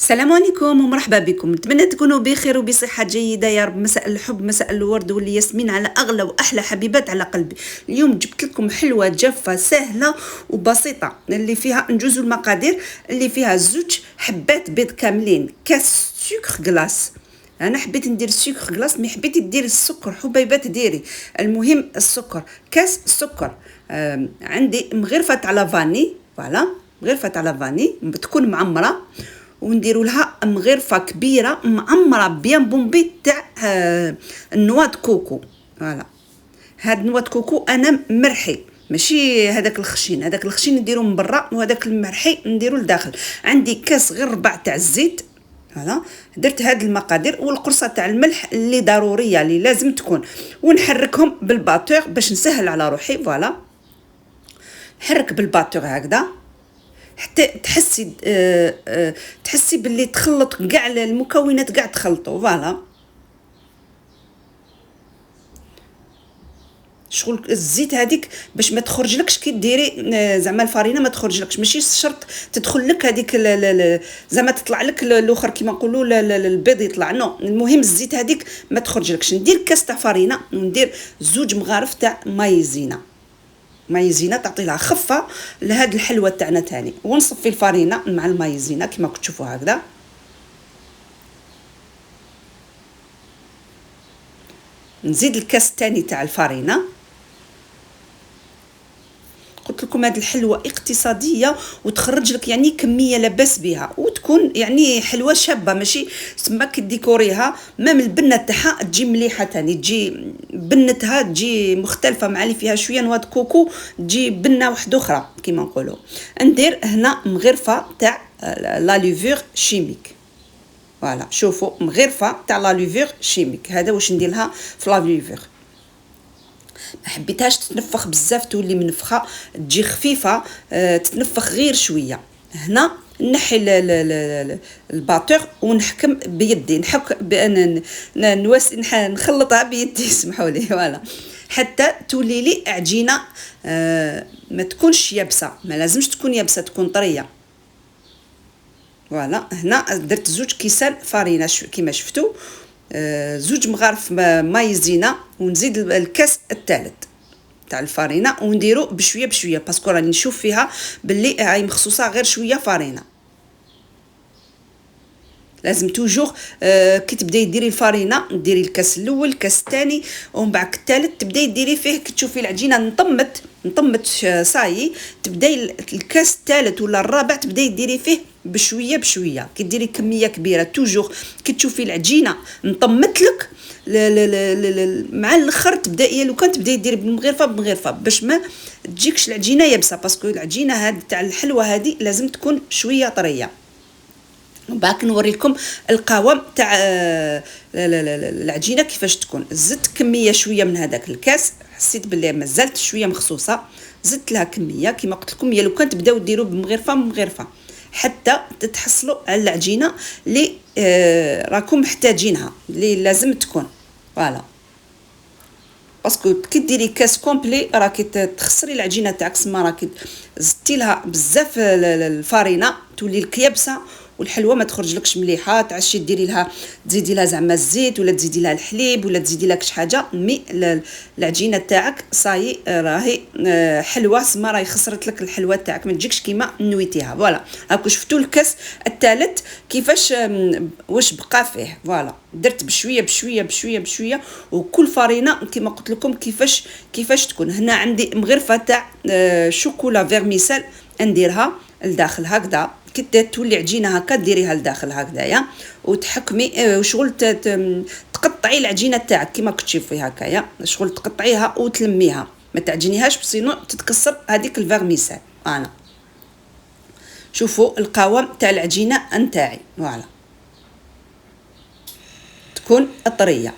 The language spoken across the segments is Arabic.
السلام عليكم ومرحبا بكم. نتمنى تكونوا بخير وبصحة جيدة يا رب. مساء الحب، مساء الورد والياسمين على أغلى وأحلى حبيبات على قلبي. اليوم جبت لكم حلوة جافة سهلة وبسيطة اللي فيها نجوز المقادير، اللي فيها 2 حبات بيض كاملين، كاس سكر غلاس. انا حبيت ندير السكر غلاس، مي حبيتي ديري السكر حبيبات ديري، المهم السكر. كاس سكر. عندي مغرفة تاع لافاني، فوالا مغرفة تاع لافاني تكون معمرة، ونديروا لها مغرفه كبيره معمره بيان بومبي تاع النواد كوكو. فوالا هاد نواد كوكو انا مرحي، ماشي هذاك الخشين، هذاك الخشين نديرو من برا وهذاك المرحي نديرو لداخل. عندي كاس غير ربع تاع الزيت. فوالا درت هاد المقادير والقرصه تاع الملح اللي ضروريه اللي لازم تكون، ونحركهم بالباتور باش نسهل على روحي. فوالا نحرك بالباتور هكذا حتى تحسي باللي تخلط كاع المكونات كاع تخلطوا. فوالا شغل الزيت هذيك باش ما تخرجلكش كي ديري زعما الفارينه ما تخرجلكش، ماشي شرط تدخل لك هذيك زعما تطلع لك الاخر كيما نقولوا البيض يطلع، نو المهم الزيت هذيك ما تخرجلكش. ندير كاس تاع فارينه وندير 2 مغارف تاع مايزينا تعطي لها خفه لهاد الحلوه تاعنا تاني، ونصفي الفارينه مع المايزينا كما كتشوفوا هكذا. نزيد الكاس الثاني تاع الفارينه. قلت لكم هاد الحلوه اقتصاديه وتخرج لك يعني كميه لاباس بها، وتكون يعني حلوه شابه، ماشي تما كديكوريها مام البنه تاعها تجي مليحه تاني، تجي بنتها تجي مختلفه مع اللي فيها شويه نواد كوكو، تجي بنه واحده اخرى كيما نقولوا. ندير هنا مغرفه تاع لا ليفور شيميك. فوالا شوفوا مغرفه تاع لا ليفور شيميك، هذا واش ندير لها في لا ليفور. ما حبيتهاش تتنفخ بزاف تولي منفخه، تجي خفيفه، تتنفخ غير شويه. هنا نحي الباتور ونحكم بيدي، نخلطها بيدي اسمحوا لي. فوالا حتى تولي لي عجينه ما تكونش يابسه، ما لازمش تكون يابسه، تكون طريه. فوالا هنا درت 2 كيسان فارينه كيما شفتوا، 2 مغارف مايزينا، ونزيد الكاس الثالث تاع الفارينه ونديرو بشويه بشويه باسكو راني نشوف فيها باللي هاي مخصوصه غير شويه فارينه. لازم توجور كي تبداي ديري الفارينه ديري الكاس الاول الكاس الثاني ومن بعد الثالث تبداي ديري فيه. كي تشوفي العجينه نطمت صايي تبداي الكاس الثالث ولا الرابع تبداي ديري فيه بشويه بشويه. كي ديري كميه كبيره توجور كي تشوفي العجينه نطمت لك مع الاخر تبداي لو كان تبداي ديري بمغرفه باش ما تجيكش العجينه يابسه، باسكو العجينه هذه تاع الحلوه هذه لازم تكون شويه طريه. باك نوري لكم القوام تاع العجينه كيفاش تكون. زدت كميه شويه من هذاك الكاس، حسيت باللي مازالت شويه مخصوصه، زدت لها كميه كيما قلت لكم. يا لو كان تبداو ديروا بمغرفه حتى تتحصلوا على العجينه اللي راكم محتاجينها، اللي لازم تكون. فوالا باسكو كي ديري كاس كومبلي راكي تخسري العجينه تاعك، سما راكي زدتي لها بزاف الفارينه تولي لك يابسه والحلوه ما تخرجلكش مليحه. تعشي ديري لها تزيدي لها زعما الزيت ولا تزيدي لها الحليب ولا تزيدي لها شي حاجه، مي العجينه تاعك صاي راهي حلوه، سما راهي خسرت لك الحلوه تاعك ما تجيكش كيما نويتيها. فوالا هاكو شفتوا الكاس الثالث كيفاش واش بقى فيه. فوالا درت بشويه بشويه بشويه بشويه، وكل فارينه كيما قلت لكم كيفاش تكون. هنا عندي مغرفه تاع شوكولا فيرميسال نديرها لداخل هكذا. كي تولي عجينه هكا ديريها لداخل هكذايا وتحكمي وشغل تقطعي العجينه تاعك كيما كتشوفي هكايا، شغل تقطعيها وتلميها ما تعجنيهاش بصينو تتكسر هذيك الفيرميسال. انا شوفوا القوام تاع العجينه نتاعي، فوالا تكون طريه.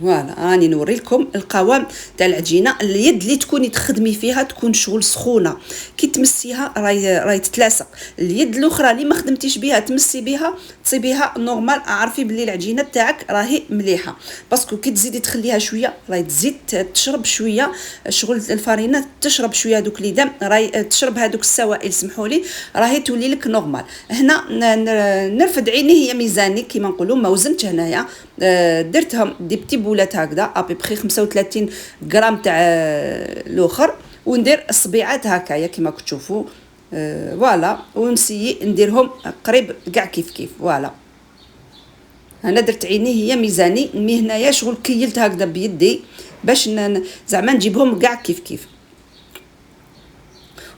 فوالا راني نوري لكم القوام تاع العجينه. اليد اللي تكوني تخدمي فيها تكون شغل سخونه، كي تمسيها راهي تتلاصق. اليد الاخرى اللي ما خدمتيش بها تمسي بها تصيبيها نورمال، اعرفي بلي العجينه تاعك راهي مليحه، باسكو كي تزيدي تخليها شويه راهي تزيد تشرب شويه، شغل الفرينه تشرب شويه هذوك ليدام، راهي تشرب هذوك السوائل، سمحوا لي، راهي تولي لك نورمال. هنا نرفد عيني هي ميزاني كيما نقولوا، ما وزنتش هنايا، درتهم دي بتي بولات هكذا ابي بخي 35 غرام تاع الاخر، وندير الصبيعات هكايا كيما كتشوفوا. فوالا ونسيي نديرهم قريب كاع كيف كيف. فوالا انا درت عيني هي ميزاني، مي هنايا شغل كيلت هكذا بيدي باش زعما نجيبهم كاع كيف كيف.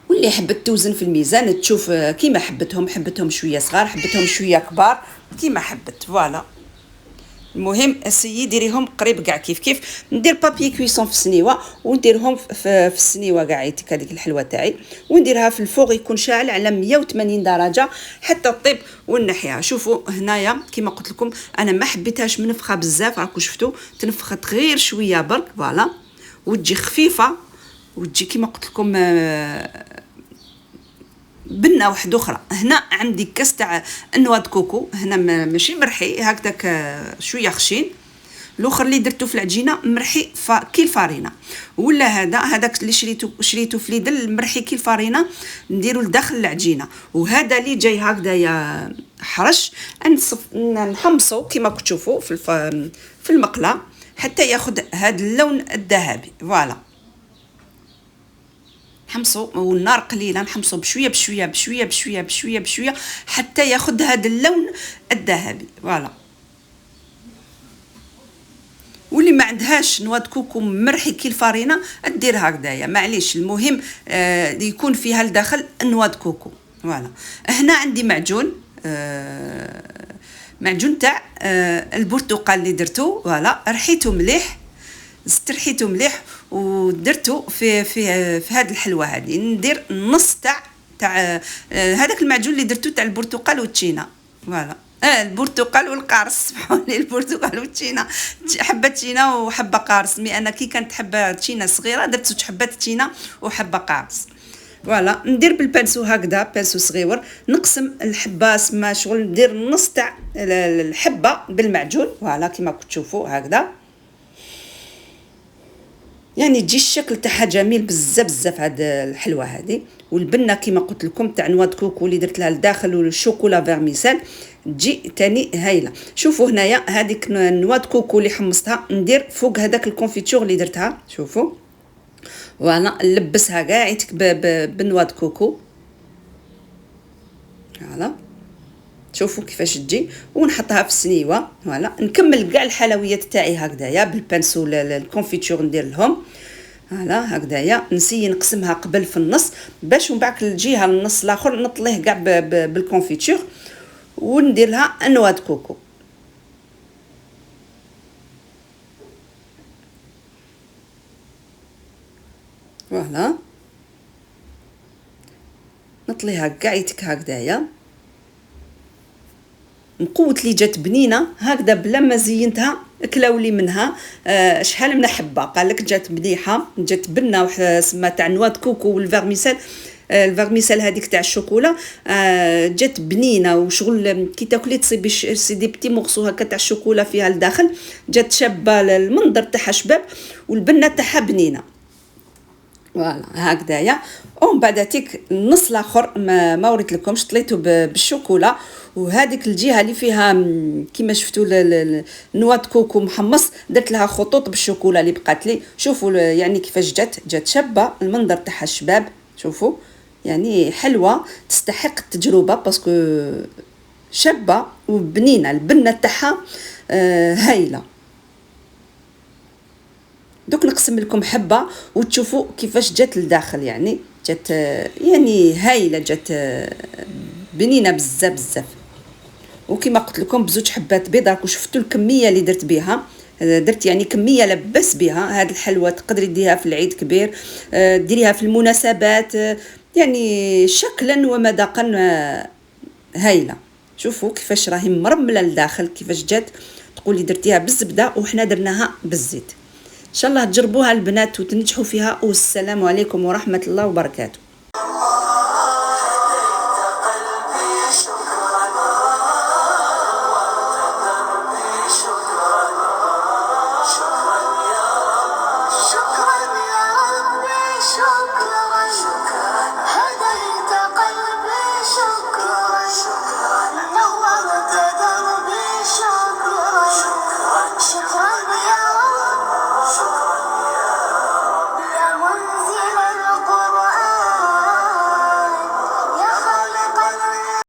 واللي حبت توزن في الميزان تشوف كيما حبتهم شويه صغار، حبتهم شويه كبار، كيما حبت. فوالا المهم اسيي ديريهم قريب كاع كيف كيف. ندير بابي كويسون في السنيوه ونديرهم في السنيوه كاع يتك هذيك الحلوه تاعي، ونديرها في الفوغ يكون شاعل على 180 درجه حتى طيب ونحيها. شوفوا هنايا كيما قلت لكم انا ما حبيتهاش منفخه بزاف، راكم شفتوا تنفخت غير شويه برك. فوالا وتجي خفيفه وتجي كيما قلت لكم بنه واحده اخرى. هنا عندي كاس تاع نواد كوكو، هنا ماشي مرحي هكذاك شويه خشين، الاخر اللي درتو في العجينه مرحي كي الفارينه، ولا هذاك اللي شريتو في ليدل مرحي كي الفارينه نديرو لداخل العجينه. وهذا اللي جاي هكذايا حرش نحمصو كيما كتشوفوا في المقله حتى ياخذ هذا اللون الذهبي. فوالا نحمصو والنار قليله، نحمصو بشويه بشويه بشويه بشويه بشويه بشويه حتى ياخذ هذا اللون الذهبي. فوالا واللي ما عندهاش نواد كوكو مرحي كي الفارينه دير هكذايا معليش، المهم يكون فيها الداخل نواد كوكو. فوالا هنا عندي معجون تاع البرتقال اللي درتو. فوالا رحيته مليح، استرحيته مليح ودرتو في هذه الحلوه هذه. ندير نص تاع هذاك المعجون اللي درتو تاع البرتقال والتشينا. فوالا البرتقال والقارص، سمحوني، البرتقال والتشينا، حبه تشينا وحبه قارص، مي انا كي كانت حبه تشينا صغيره درت 2 حبات تشينا وحبه قارص. فوالا ندير بالبانسو هكذا، بانسو صغيور، نقسم الحبه سما شغل ندير نص تاع الحبه بالمعجون. فوالا كيما كتشوفوا هكذا، يعني تجي الشكل تاعها جميل بزاف بزاف هاد الحلوه هذه. والبنه كيما قلت لكم تاع نواد كوكو اللي درت لها الداخل والشوكولا فيرميسال تجي تاني هايله. شوفوا هنايا هذيك نواد كوكو اللي حمصتها ندير فوق هذاك الكونفيتور اللي درتها. شوفوا وانا نلبسها كاع يتك بنواد كوكو. فوالا شوفوا كيفاش تجي ونحطها في السنيوه. فوالا نكمل كاع الحلويات تاعي هكذايا بالبانسو الكونفيتور ندير لهم. فوالا هكذايا نسي نقسمها قبل في النص باش من بعد الجهه النص الاخر نطليه كاع بالكونفيتور وندير لها نواد كوكو. فوالا نطليها كاع يتك هكذايا. نقوت لي جات بنينه هكذا بلا ما زينتها كلاو لي منها شحال من حبه، قال لك جات مليحه، جات بنه سما تاع نواد كوكو والفيرميسال. الفيرميسال هذيك تاع الشوكولا جات بنينه وشغل كي تاكلي تصيبي سيدي بتي مغصو هكا تاع الشوكولا فيها الداخل، جات شابه، المنظر تاعها شباب والبنه تاعها بنينه. فوالا هكذايا. ومن بعد تيك النص الاخر ما وريت لكمش طليته بالشوكولا، وهذيك الجهه اللي فيها كيما شفتوا نواد كوكو محمص درت لها خطوط بالشوكولا اللي بقات لي. شوفوا يعني كيفاش جات شابه، المنظر تاعها الشباب. شوفوا يعني حلوه تستحق التجربه باسكو شابه وبنينه، البنه تاعها هايله. دوك نقسم لكم حبه وتشوفوا كيفاش جات لداخل، يعني جات يعني هايله، جات بنينه بزاف بزاف. وكما قلت لكم بزوج حبات بيض، راكم شفتوا الكميه اللي درت بها، درت يعني كميه لبس بها. هذه الحلوه تقدري ديريها في العيد كبير، ديريها في المناسبات، يعني شكلا ومذاقا هايله. شوفوا كيفاش راهي مرمله لداخل، كيفاش جات تقولي درتيها بالزبده وحنا درناها بالزيت. ان شاء الله تجربوها البنات وتنجحوا فيها، والسلام عليكم ورحمه الله وبركاته.